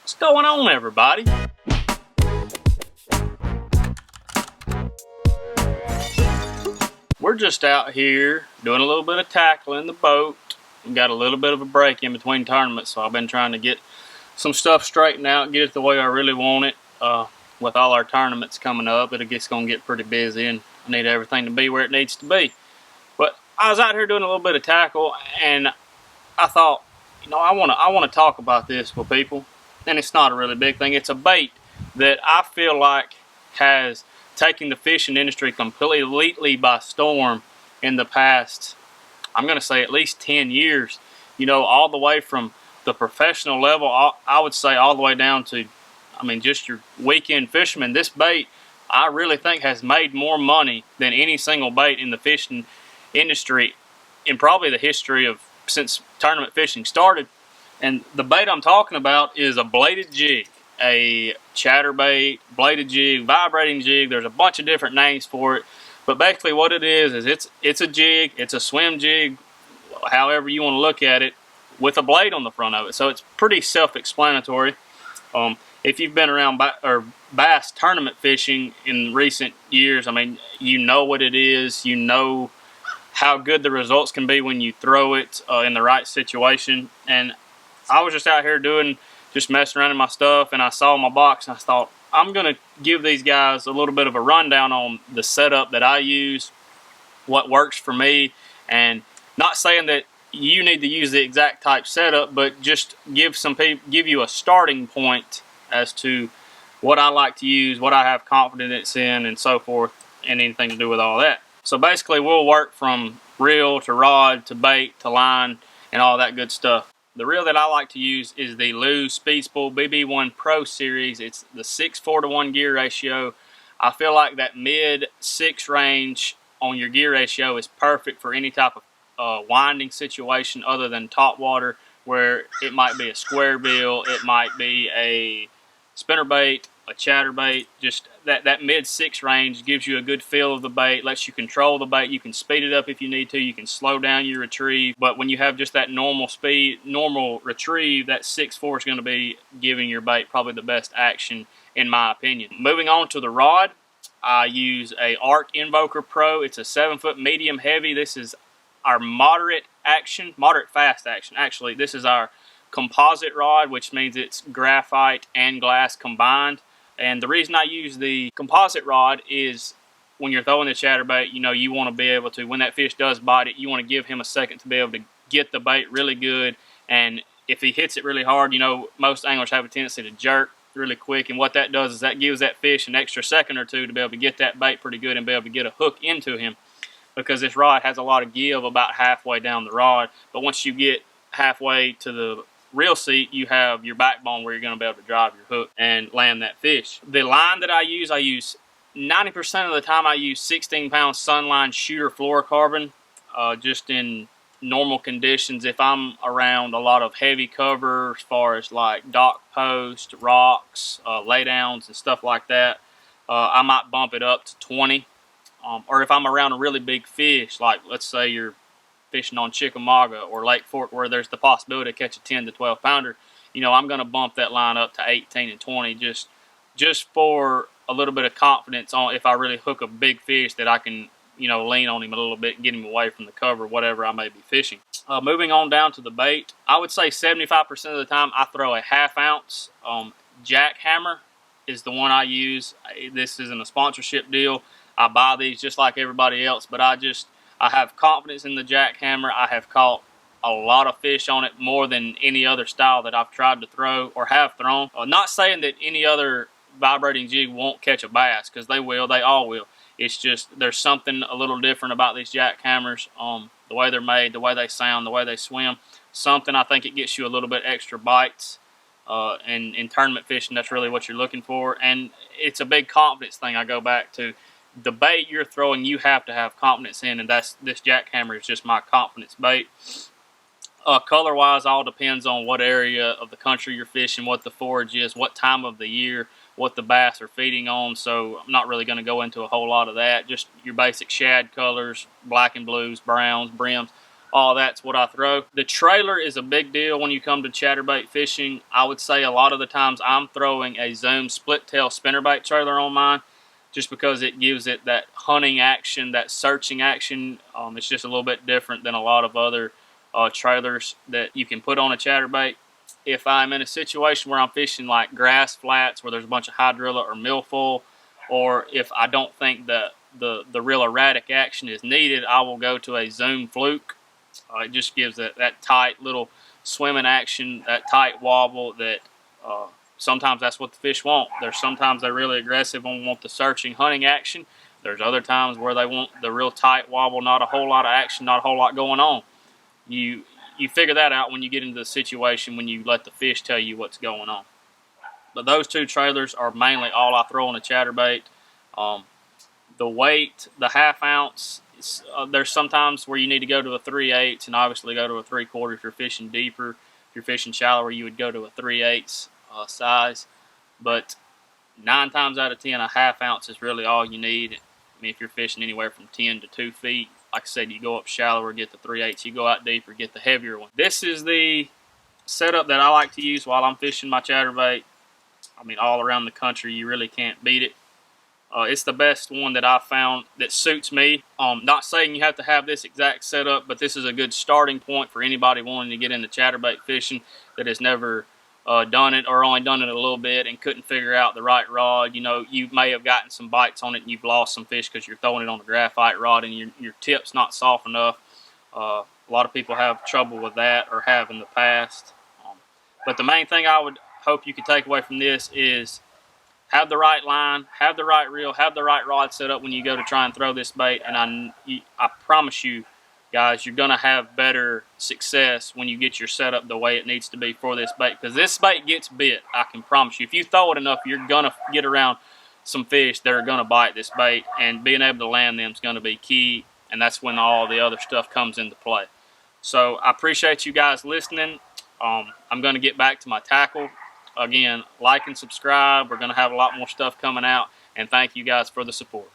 What's going on, everybody? We're just out here doing a little bit of tackling in the boat. We got a little bit of a break in between tournaments, so I've been trying to get some stuff straightened out, get it the way I really want it. With all our tournaments coming up, it's going to get pretty busy, and I need everything to be where it needs to be. But I was out here doing a little bit of tackle, and I thought, I want to talk about this with people. And it's not a really big thing. It's a bait that I feel like has taken the fishing industry completely by storm in the past, I'm going to say at least 10 years. All the way from the professional level, I would say all the way down to, just your weekend fishermen. This bait, I really think, has made more money than any single bait in the fishing industry in probably the history of since tournament fishing started. And the bait I'm talking about is a bladed jig, a ChatterBait, bladed jig, vibrating jig. There's a bunch of different names for it, but basically what it is it's a jig, it's a swim jig, however you want to look at it, with a blade on the front of it. So it's pretty self-explanatory. If you've been around bass tournament fishing in recent years, you know what it is. You know how good the results can be when you throw it in the right situation. And I was just out here just messing around in my stuff, and I saw my box, and I thought, I'm going to give these guys a little bit of a rundown on the setup that I use, what works for me, and not saying that you need to use the exact type setup, but just give you a starting point as to what I like to use, what I have confidence in, and so forth, and anything to do with all that. So basically, we'll work from reel to rod to bait to line and all that good stuff. The reel that I like to use is the Lew's Speed Spool BB1 Pro Series. It's the 6:4-to-1 gear ratio. I feel like that mid-6 range on your gear ratio is perfect for any type of winding situation other than top water, where it might be a square bill, it might be a spinnerbait, a chatterbait. Just that mid-6 range gives you a good feel of the bait, lets you control the bait. You can speed it up if you need to, you can slow down your retrieve, but when you have just that normal speed, normal retrieve, that 6.4 is going to be giving your bait probably the best action, in my opinion. Moving on to the rod, I use a Arc Invoker Pro. It's a 7-foot medium heavy. This is our moderate fast action. Actually, this is our composite rod, which means it's graphite and glass combined. And the reason I use the composite rod is when you're throwing the chatterbait, you want to be able to, when that fish does bite it, you want to give him a second to be able to get the bait really good. And if he hits it really hard, most anglers have a tendency to jerk really quick, and what that does is that gives that fish an extra second or two to be able to get that bait pretty good and be able to get a hook into him, because this rod has a lot of give about halfway down the rod. But once you get halfway to the reel seat, you have your backbone where you're going to be able to drive your hook and land that fish. The line that I use 90% of the time I use 16-pound Sunline Shooter fluorocarbon, just in normal conditions. If I'm around a lot of heavy cover as far as like dock post, rocks, laydowns and stuff like that, I might bump it up to 20. Or if I'm around a really big fish, like let's say you're fishing on Chickamauga or Lake Fork, where there's the possibility to catch a 10 to 12 pounder, I'm going to bump that line up to 18 and 20 just for a little bit of confidence on if I really hook a big fish that I can lean on him a little bit and get him away from the cover, whatever I may be fishing. Moving on down to the bait, I would say 75% of the time I throw a 1/2 ounce jackhammer is the one I use. This isn't a sponsorship deal. I buy these just like everybody else, but I have confidence in the jackhammer. I have caught a lot of fish on it, more than any other style that I've tried to throw or have thrown. Not saying that any other vibrating jig won't catch a bass, because they will, they all will. It's just there's something a little different about these jackhammers, the way they're made, the way they sound, the way they swim. Something I think it gets you a little bit extra bites. And in tournament fishing, that's really what you're looking for. And it's a big confidence thing. I go back to the bait you're throwing, you have to have confidence in, and this jackhammer is just my confidence bait. Color-wise, all depends on what area of the country you're fishing, what the forage is, what time of the year, what the bass are feeding on. So I'm not really going to go into a whole lot of that. Just your basic shad colors, black and blues, browns, brims. all that's what I throw. The trailer is a big deal when you come to chatterbait fishing. I would say a lot of the times I'm throwing a Zoom split tail spinnerbait trailer on mine, just because it gives it that hunting action, that searching action. It's just a little bit different than a lot of other trailers that you can put on a chatterbait. If I'm in a situation where I'm fishing like grass flats where there's a bunch of hydrilla or milfoil, or if I don't think the real erratic action is needed, I will go to a Zoom fluke. It just gives that tight little swimming action, that tight wobble that sometimes that's what the fish want. There's sometimes they're really aggressive and want the searching hunting action. There's other times where they want the real tight wobble, not a whole lot of action, not a whole lot going on. You figure that out when you get into the situation, when you let the fish tell you what's going on. But those two trailers are mainly all I throw on a chatterbait. The weight, the 1/2 ounce, there's sometimes where you need to go to a 3/8 and obviously go to a 3/4 if you're fishing deeper. If you're fishing shallower, you would go to a 3/8 size. But 9 times out of 10, a 1/2 ounce is really all you need. I mean, if you're fishing anywhere from 10 to 2 feet, like I said, you go up shallower, get the 3/8. You go out deeper, get the heavier one. This is the setup that I like to use while I'm fishing my chatterbait. I mean, all around the country, you really can't beat it. It's the best one that I've found that suits me. Not saying you have to have this exact setup, but this is a good starting point for anybody wanting to get into chatterbait fishing that has never done it or only done it a little bit and couldn't figure out the right rod. You know, you may have gotten some bites on it and you've lost some fish because you're throwing it on a graphite rod and your tip's not soft enough. A lot of people have trouble with that or have in the past. But the main thing I would hope you could take away from this is have the right line, have the right reel, have the right rod set up when you go to try and throw this bait. And I promise you, guys, you're going to have better success when you get your setup the way it needs to be for this bait. Because this bait gets bit, I can promise you. If you throw it enough, you're going to get around some fish that are going to bite this bait. And being able to land them is going to be key. And that's when all the other stuff comes into play. So I appreciate you guys listening. I'm going to get back to my tackle. Again, like and subscribe. We're going to have a lot more stuff coming out. And thank you guys for the support.